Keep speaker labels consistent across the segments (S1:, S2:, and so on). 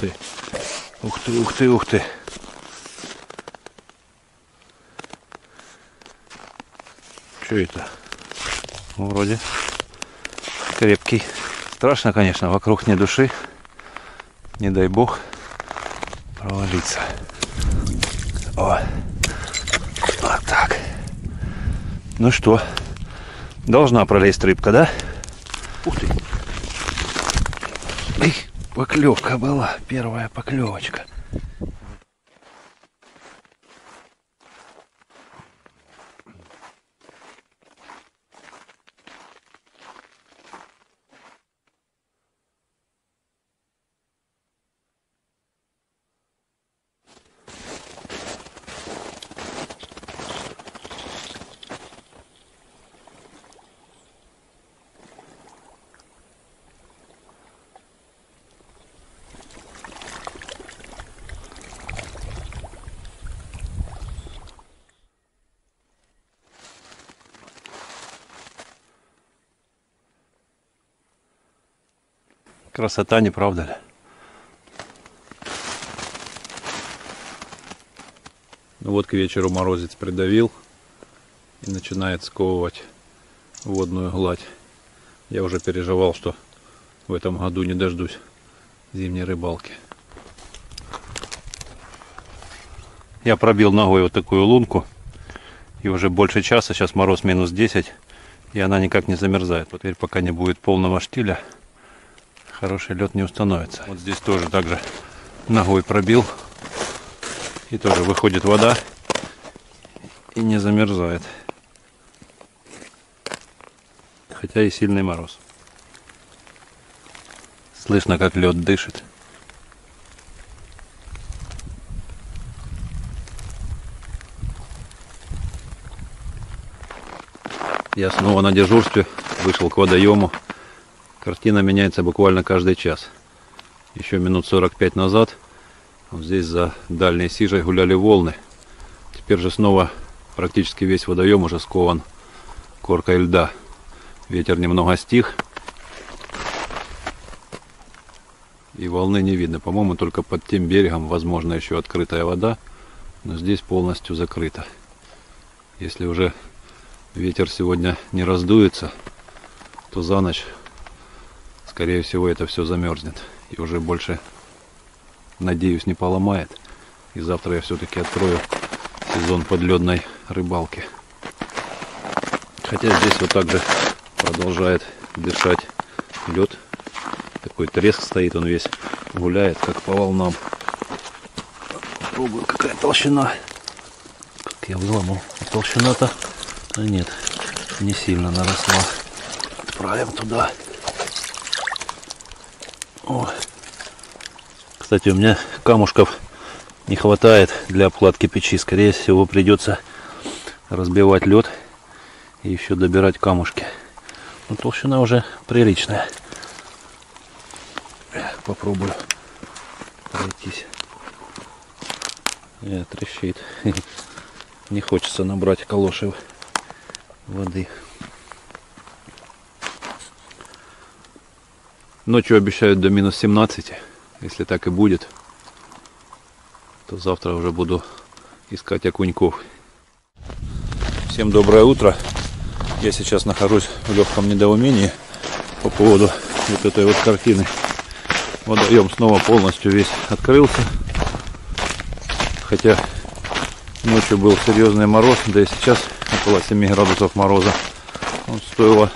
S1: ты. Ух ты, ух ты, ух ты. Что это? Вроде крепкий. Страшно, конечно, вокруг ни души. Не дай бог провалиться. О, вот так. Ну что, должна пролезть рыбка, да? Ух ты. Эх, поклевка была, первая поклевочка. Красота, не правда ли? Ну вот к вечеру морозец придавил и начинает сковывать водную гладь. Я уже переживал, что в этом году не дождусь зимней рыбалки. Я пробил ногой вот такую лунку, и уже больше часа, сейчас мороз минус 10, и она никак не замерзает. Вот теперь, пока не будет полного штиля, хороший лед не установится. Вот здесь тоже также ногой пробил, и тоже выходит вода и не замерзает. Хотя и сильный мороз. Слышно, как лед дышит. Я снова на дежурстве, вышел к водоему. Картина меняется буквально каждый час. Еще минут 45 назад вот здесь за дальней сижей гуляли волны. Теперь же снова практически весь водоем уже скован коркой льда. Ветер немного стих. И волны не видно. По-моему, только под тем берегом, возможно, еще открытая вода. Но здесь полностью закрыто. Если уже ветер сегодня не раздуется, то за ночь, скорее всего, это все замерзнет. И уже больше, надеюсь, не поломает. И завтра я все-таки открою сезон подледной рыбалки. Хотя здесь вот так же продолжает дышать лед. Такой треск стоит, он весь гуляет, как по волнам. Попробую, какая толщина. Как я взломал. Толщина-то, а нет, не сильно наросла. Отправим туда. О. Кстати, у меня камушков не хватает для обкладки печи. Скорее всего, придется разбивать лед и еще добирать камушки. Но толщина уже приличная. Попробую пройтись. Трещит. Не хочется набрать калоши воды. Ночью обещают до минус 17. Если так и будет, то завтра уже буду искать окуньков. Всем доброе утро. Я сейчас нахожусь в легком недоумении по поводу вот этой вот картины. Водоем снова полностью весь открылся. Хотя ночью был серьезный мороз, да и сейчас около 7 градусов мороза. Вот стоило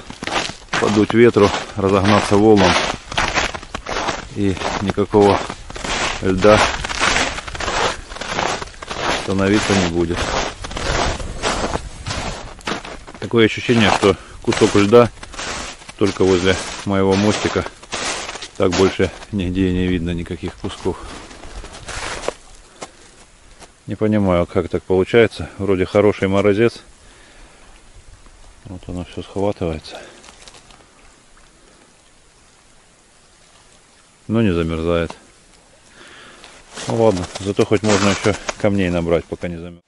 S1: подуть ветру, разогнаться волнам, и никакого льда становиться не будет. Такое ощущение, что кусок льда только возле моего мостика. Так больше нигде не видно никаких кусков. Не понимаю, как так получается. Вроде хороший морозец. Вот оно все схватывается. Но не замерзает. Ну ладно, зато хоть можно еще камней набрать, пока не замерз.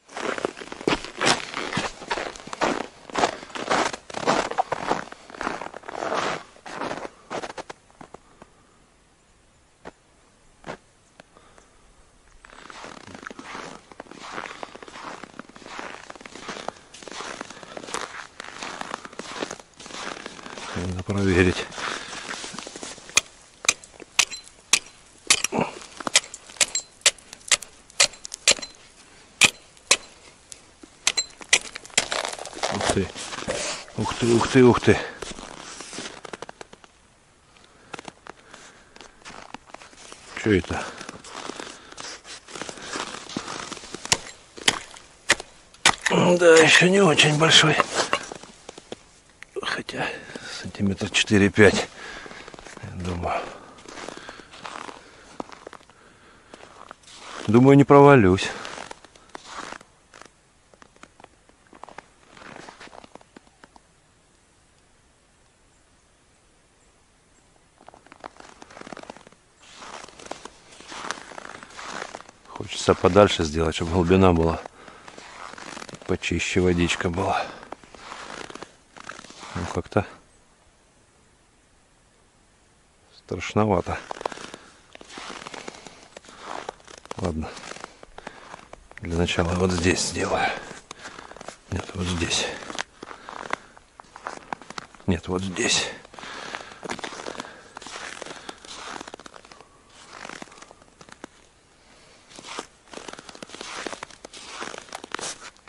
S1: Надо проверить. Ух ты. Ух ты, ух ты, ух ты. Что это? Да, еще не очень большой. Хотя сантиметр 4-5, я думаю. Думаю, не провалюсь. Хочется подальше сделать, чтобы глубина была почище, водичка была. Ну как-то страшновато. Ладно. Для начала вот здесь сделаю. Нет, вот здесь. Нет, вот здесь.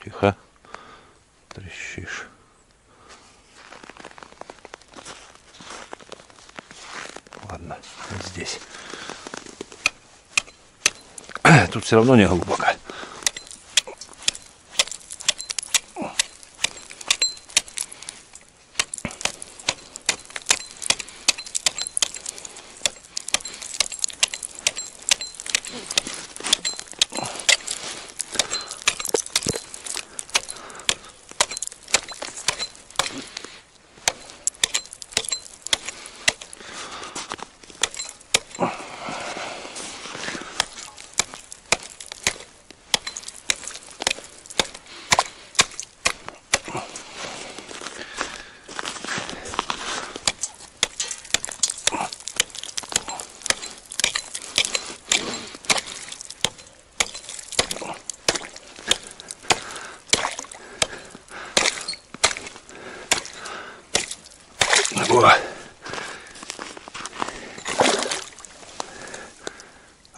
S1: Тихо. Трещишь. Ладно, вот здесь. Тут все равно не глубоко.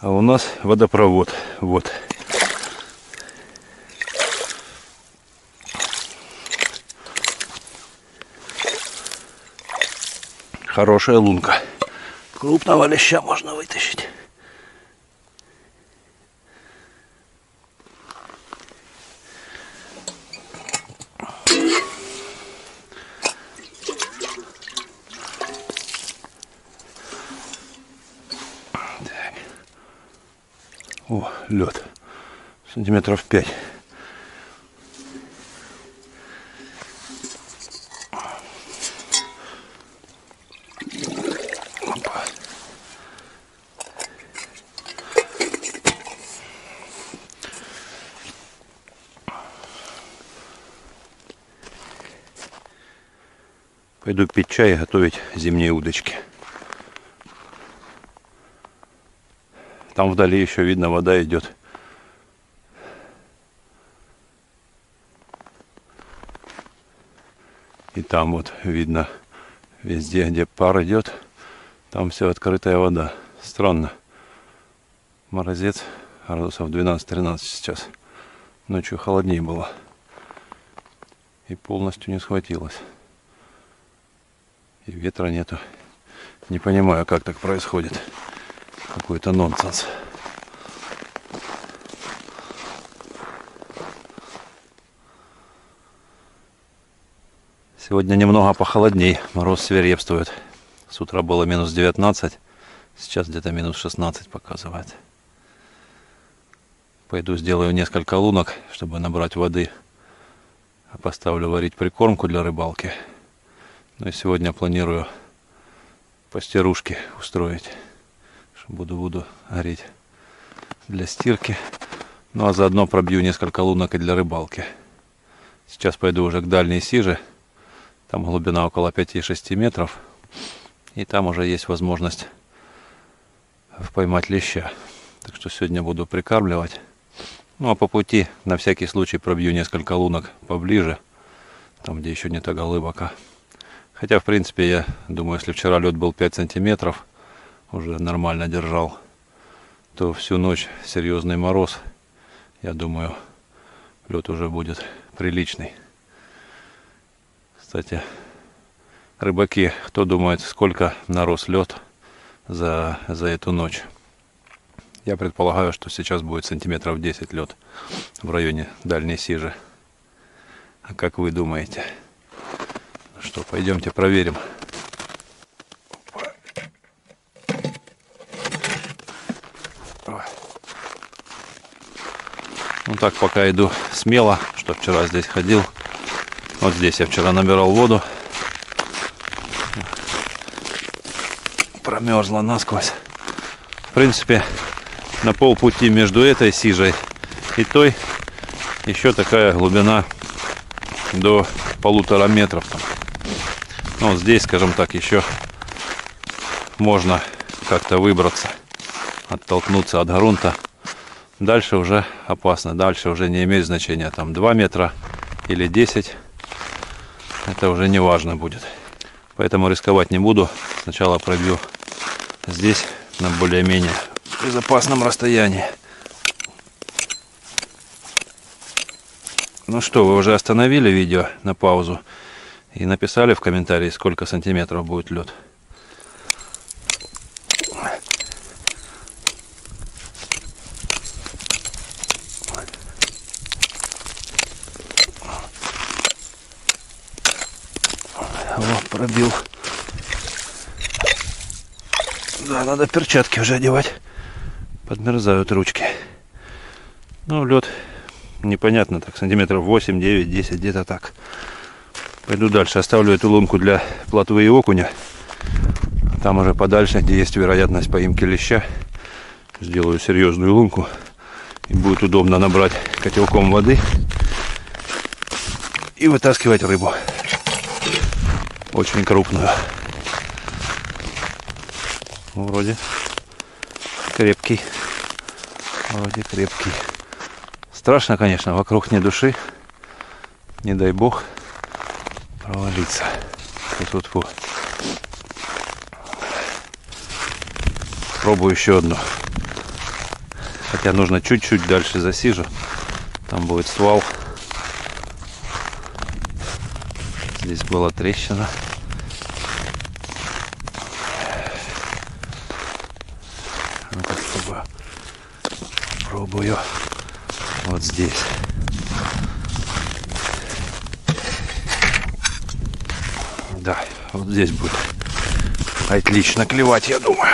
S1: А у нас водопровод. Вот. Хорошая лунка. Крупного леща можно вытащить. О, лед. Сантиметров 5. Опа. Пойду пить чай и готовить зимние удочки. Там вдали еще видно, вода идет. И там вот видно везде, где пар идет, там все открытая вода. Странно. Морозец градусов 12-13 сейчас. Ночью холоднее было. И полностью не схватилось. И ветра нету. Не понимаю, как так происходит. Какой-то нонсенс. Сегодня немного похолодней. Мороз свирепствует. С утра было минус 19. Сейчас где-то минус 16 показывает. Пойду сделаю несколько лунок, чтобы набрать воды. Поставлю варить прикормку для рыбалки. Ну и сегодня планирую постирушки устроить. Буду греть для стирки. Ну а заодно пробью несколько лунок и для рыбалки. Сейчас пойду уже к дальней сиже. Там глубина около 5-6 метров. И там уже есть возможность поймать леща. Так что сегодня буду прикармливать. Ну а по пути на всякий случай пробью несколько лунок поближе. Там где еще не так глубоко. Хотя, в принципе, я думаю, если вчера лед был 5 сантиметров, уже нормально держал, то всю ночь серьезный мороз. Я думаю, лед уже будет приличный. Кстати, рыбаки, кто думает, сколько нарос лед за эту ночь? Я предполагаю, что сейчас будет сантиметров 10 лед в районе Дальней Сижи. А как вы думаете? Ну что, пойдемте проверим. Ну так, пока иду смело, что вчера здесь ходил. Вот здесь я вчера набирал воду. Промерзла насквозь. В принципе, на полпути между этой сижей и той еще такая глубина до 1,5 метров. Ну, вот здесь, скажем так, еще можно как-то выбраться, оттолкнуться от грунта. Дальше уже опасно, дальше уже не имеет значения, там 2 метра или 10, это уже не важно будет. Поэтому рисковать не буду, сначала пробью здесь на более-менее безопасном расстоянии. Ну что, вы уже остановили видео на паузу и написали в комментарии, сколько сантиметров будет лед? Вот, пробил. Да, надо перчатки уже одевать. Подмерзают ручки. Ну, лед непонятно, так, сантиметров 8, 9, 10, где-то так. Пойду дальше. Оставлю эту лунку для плотвы и окуня. Там уже подальше, где есть вероятность поимки леща, сделаю серьезную лунку. И будет удобно набрать котелком воды и вытаскивать рыбу. Очень крупную. Вроде крепкий. Вроде крепкий. Страшно, конечно, вокруг ни души. Не дай бог провалиться. Фу-фу-фу. Пробую еще одну. Хотя нужно чуть-чуть дальше засижу. Там будет ствол. Здесь была трещина. Ну-ка, пробую. Вот здесь. Да, вот здесь будет отлично клевать, я думаю.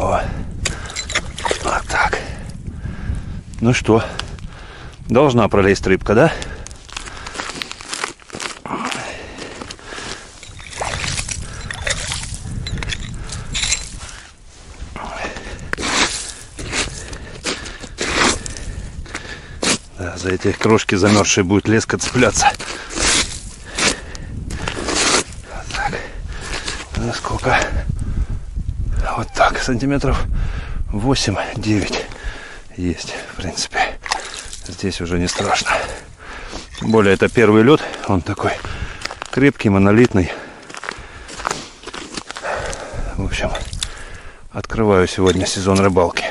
S1: О, вот так. Ну что, должна пролезть рыбка, да? Да, за эти крошки замерзшие будет леска цепляться. Вот так. Насколько? Вот так, сантиметров 8-9 есть, в принципе. Здесь уже не страшно. Тем более это первый лед, он такой крепкий, монолитный. В общем, открываю сегодня сезон рыбалки.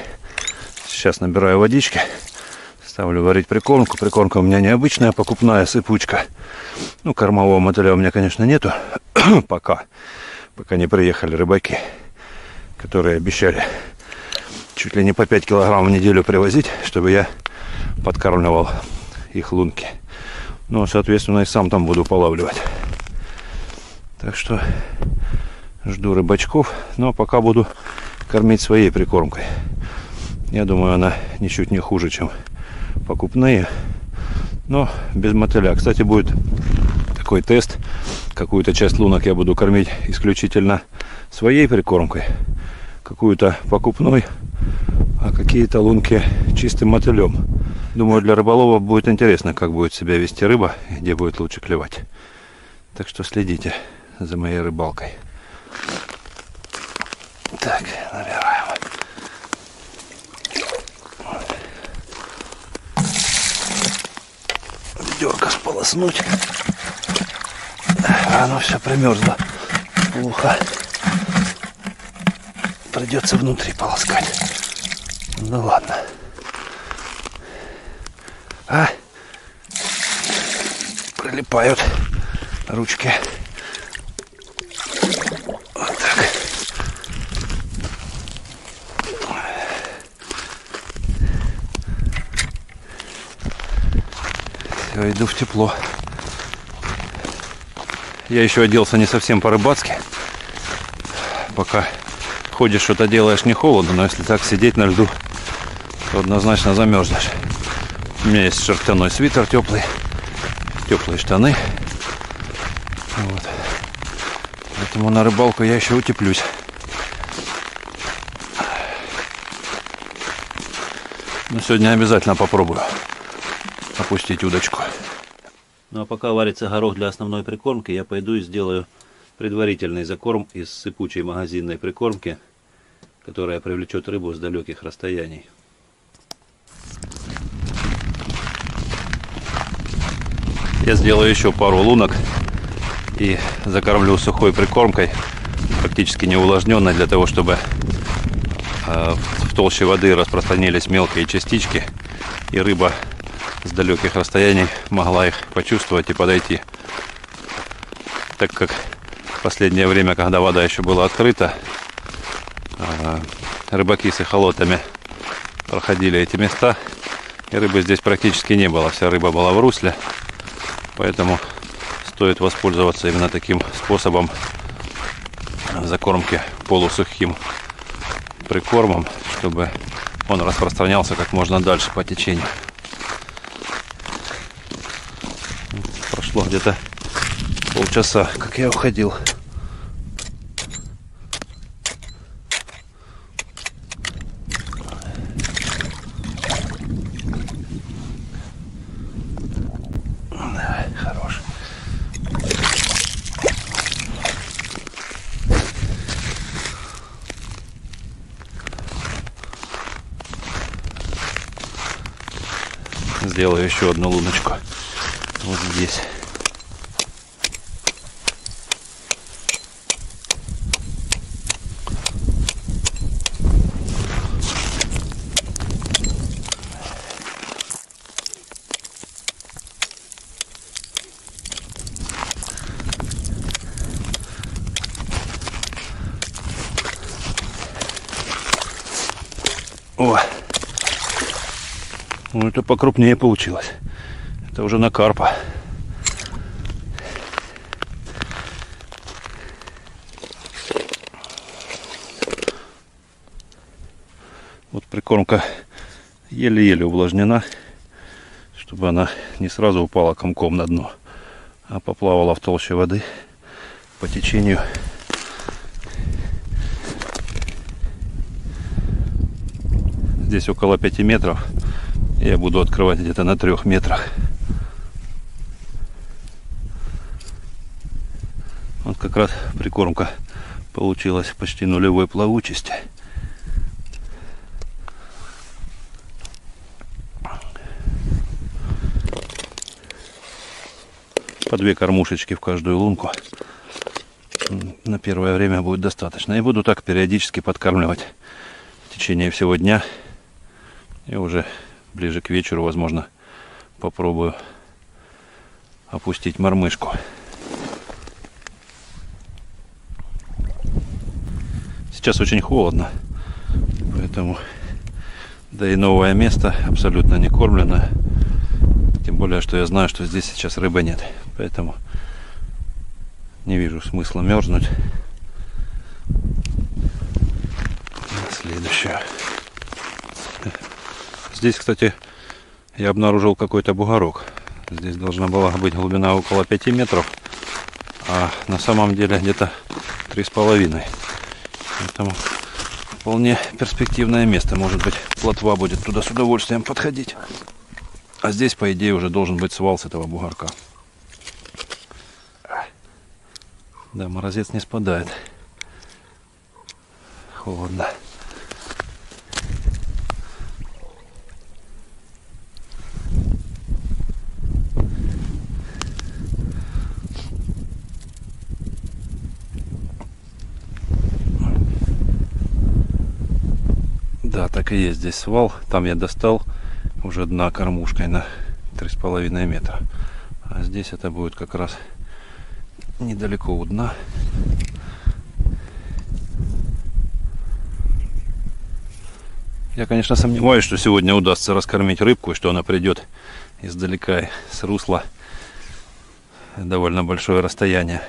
S1: Сейчас набираю водички, ставлю варить прикормку. Прикормка у меня необычная, покупная, сыпучка. Ну, кормового мотыля у меня, конечно, нету. Пока не приехали рыбаки, которые обещали чуть ли не по 5 килограмм в неделю привозить, чтобы я подкармливал их лунки. Ну, соответственно, и сам там буду полавливать. Так что жду рыбачков, но пока буду кормить своей прикормкой. Я думаю, она ничуть не хуже, чем покупные, но без мотыля. Кстати, будет такой тест. Какую-то часть лунок я буду кормить исключительно своей прикормкой. какую-то покупной, а какие-то лунки чистым мотылем. Думаю, для рыболова будет интересно, как будет себя вести рыба и где будет лучше клевать. Так что следите за моей рыбалкой. Так, набираем. Ведерко сполоснуть. Оно все примерзло. Плохо. Придется внутри полоскать. Ну ладно. Прилипают ручки. Вот так. Все, иду в тепло. Я еще оделся не совсем по-рыбацки. Пока ходишь, что-то делаешь, не холодно, но если так сидеть на льду, то однозначно замерзнешь. У меня есть шерстяной свитер теплый, теплые штаны. Вот. Поэтому на рыбалку я еще утеплюсь. Но сегодня обязательно попробую опустить удочку. Ну а пока варится горох для основной прикормки, я пойду и сделаю предварительный закорм из сыпучей магазинной прикормки, которая привлечет рыбу с далеких расстояний. Я сделаю еще пару лунок и закормлю сухой прикормкой, практически не увлажненной, для того, чтобы в толще воды распространились мелкие частички и рыба с далеких расстояний могла их почувствовать и подойти. Так как в последнее время, когда вода еще была открыта, рыбаки с эхолотами проходили эти места, и рыбы здесь практически не было. Вся рыба была в русле, поэтому стоит воспользоваться именно таким способом закормки полусухим прикормом, чтобы он распространялся как можно дальше по течению. Прошло где-то полчаса, как я уходил. Хорош. Сделаю еще одну луночку вот здесь. О, ну это покрупнее получилось. Это уже на карпа. Вот прикормка еле-еле увлажнена, чтобы она не сразу упала комком на дно, а поплавала в толще воды по течению. Здесь около 5 метров. Я буду открывать где-то на 3 метрах. Вот как раз прикормка получилась почти нулевой плавучести. По 2 кормушечки в каждую лунку. На первое время будет достаточно. И буду так периодически подкармливать в течение всего дня. И уже ближе к вечеру, возможно, попробую опустить мормышку. Сейчас очень холодно, поэтому, да и новое место абсолютно не кормленное. Тем более, что я знаю, что здесь сейчас рыбы нет, поэтому не вижу смысла мерзнуть. Следующее. Здесь, кстати, я обнаружил какой-то бугорок. Здесь должна была быть глубина около 5 метров, а на самом деле где-то 3,5. Поэтому Вполне перспективное место. Может быть, плотва будет туда с удовольствием подходить. А здесь, по идее, уже должен быть свал с этого бугорка. Да, морозец не спадает. Холодно. Да, так и есть здесь свал. Там я достал уже дна кормушкой на 3,5 метра. А здесь это будет как раз недалеко у дна. Я, конечно, сомневаюсь, что сегодня удастся раскормить рыбку, и что она придет издалека с русла. Довольно большое расстояние.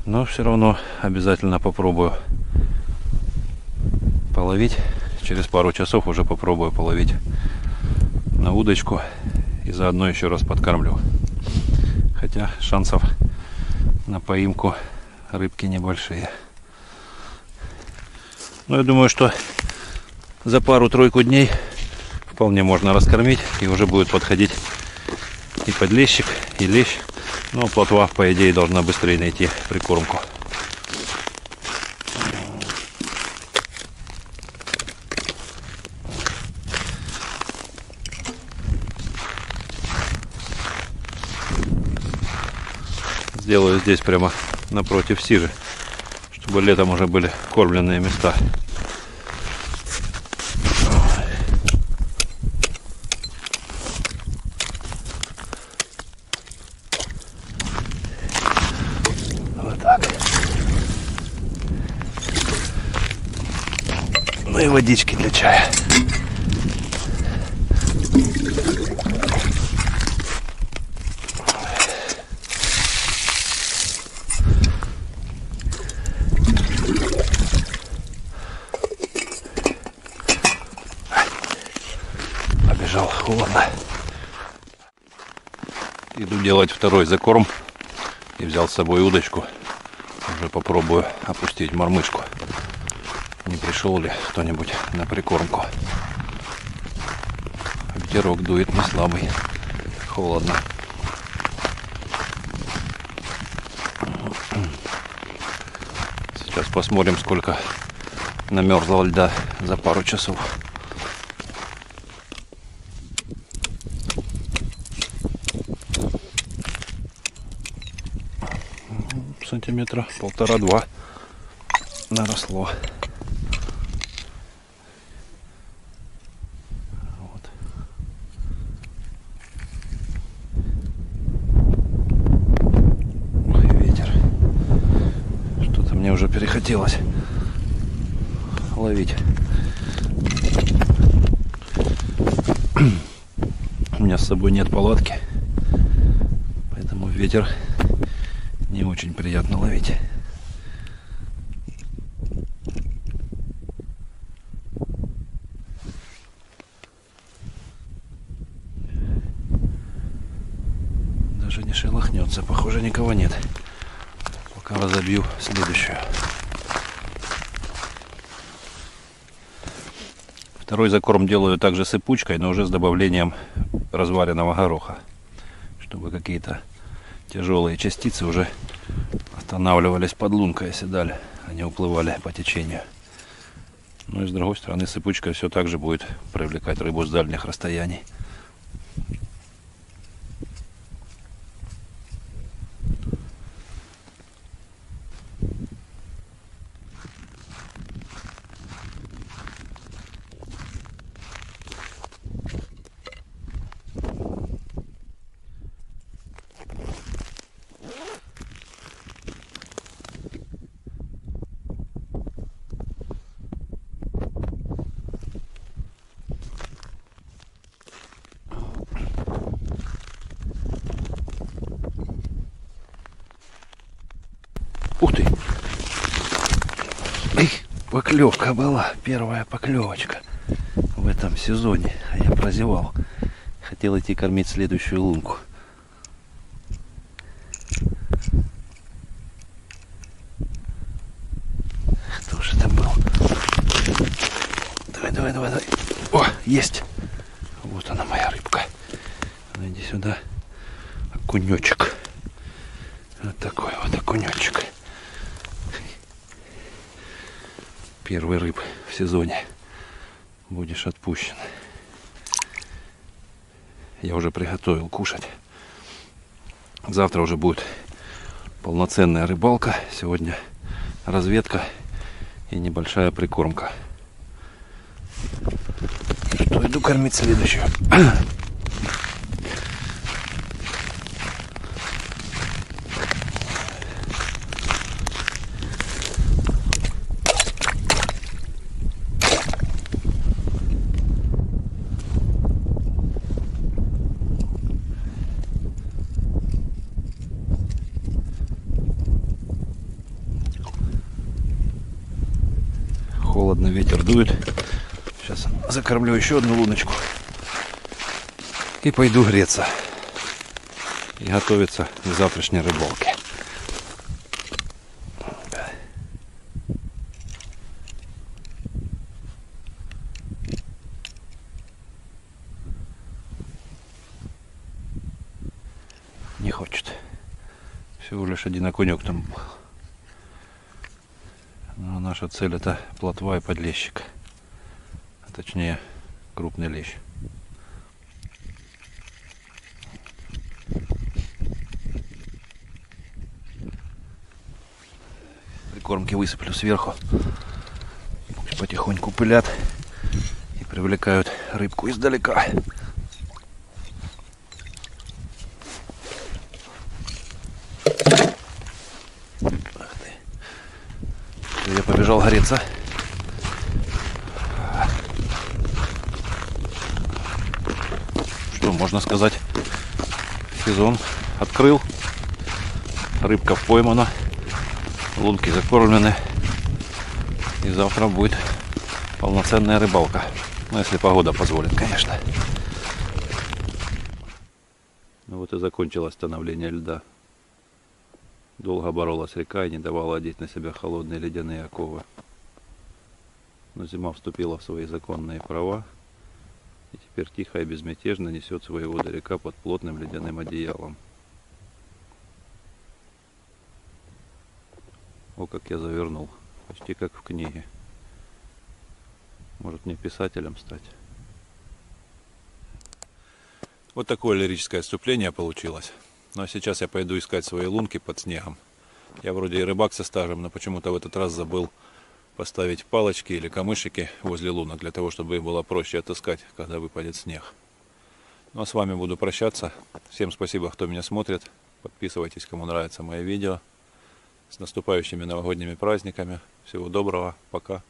S1: Но все равно обязательно попробую половить. Через пару часов уже попробую половить на удочку и заодно еще раз подкормлю. Хотя шансов на поимку рыбки небольшие. Но я думаю, что за пару-тройку дней вполне можно раскормить, и уже будет подходить и подлещик, и лещ. Но плотва, по идее, должна быстрее найти прикормку. Сделаю здесь прямо напротив сижи, чтобы летом уже были кормленные места. Вот так. Ну и водички для чая. Холодно. Иду делать второй закорм. И взял с собой удочку. Уже попробую опустить мормышку. Не пришел ли кто-нибудь на прикормку. Ветерок дует не слабый. Холодно. Сейчас посмотрим, сколько намерзло льда за пару часов. Сантиметра 1,5-2 наросло. Вот. Ой, ветер. Что-то мне уже перехотелось ловить. У меня с собой нет палатки, поэтому ветер не очень приятно ловить. Даже не шелохнется. Похоже, никого нет. Пока разобью следующую. Второй закорм делаю также сыпучкой, но уже с добавлением разваренного гороха, чтобы какие-то тяжелые частицы уже останавливались под лункой, оседали, они уплывали по течению. Ну и с другой стороны, сыпучка все так же будет привлекать рыбу с дальних расстояний. Ух ты! Эх, поклевка была, первая поклевочка в этом сезоне. А я прозевал. Хотел идти кормить следующую лунку. Кто же это был? Есть. Вот она, моя рыбка. Иди сюда. Окунечек. Вот такой вот окунечек. Первый рыб в сезоне. Будешь отпущен. Я уже приготовил кушать. Завтра уже будет полноценная рыбалка. Сегодня разведка и небольшая прикормка. Что, иду кормить следующую. Холодно, ветер дует. Сейчас закормлю еще одну луночку. И пойду греться. И готовиться к завтрашней рыбалке. Не хочет. Всего лишь один окунек там был. Но наша цель — это плотва и подлещик. А точнее, крупный лещ. Прикормки высыплю сверху. Пусть потихоньку пылят и привлекают рыбку издалека. Я побежал греться. Что можно сказать? Сезон открыл. Рыбка поймана. Лунки закормлены. И завтра будет полноценная рыбалка. Ну, если погода позволит, конечно. Ну вот и закончилось становление льда. Долго боролась река и не давала одеть на себя холодные ледяные оковы. Но зима вступила в свои законные права, и теперь тихо и безмятежно несет свои воды река под плотным ледяным одеялом. О, как я завернул, почти как в книге. Может, мне писателем стать? Вот такое лирическое отступление получилось. Ну а сейчас я пойду искать свои лунки под снегом. Я вроде и рыбак со стажем, но почему-то в этот раз забыл поставить палочки или камышики возле лунок, для того, чтобы их было проще отыскать, когда выпадет снег. Ну а с вами буду прощаться. Всем спасибо, кто меня смотрит. Подписывайтесь, кому нравятся мои видео. С наступающими новогодними праздниками. Всего доброго. Пока.